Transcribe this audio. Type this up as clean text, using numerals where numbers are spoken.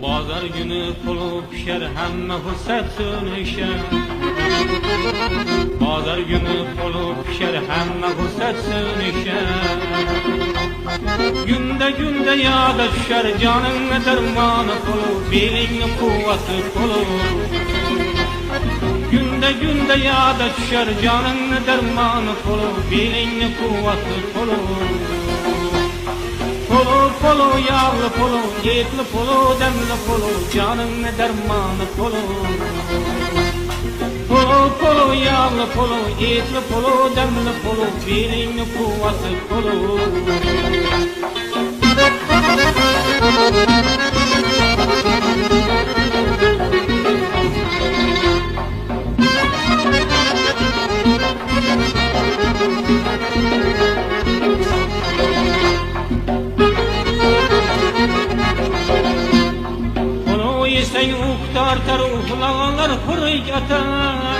Bazar günü pulu pişer hemme husset sönüşer. Bazar günü pulu pişer hemme husset sönüşer. Günde günde yağda düşer canın dermanı pulu, belin kuvveti pulu. Günde günde yağda düşer canın dermanı pulu, belin kuvveti pulu. Pulu pulu yağlı pulu, yetli pulu, demli pulu, canın dermanı pulu. Pulu pulu yağlı pulu, yetli pulu, demli pulu, belin kuvveti pulu. Sen uktar taruflar hırık atar.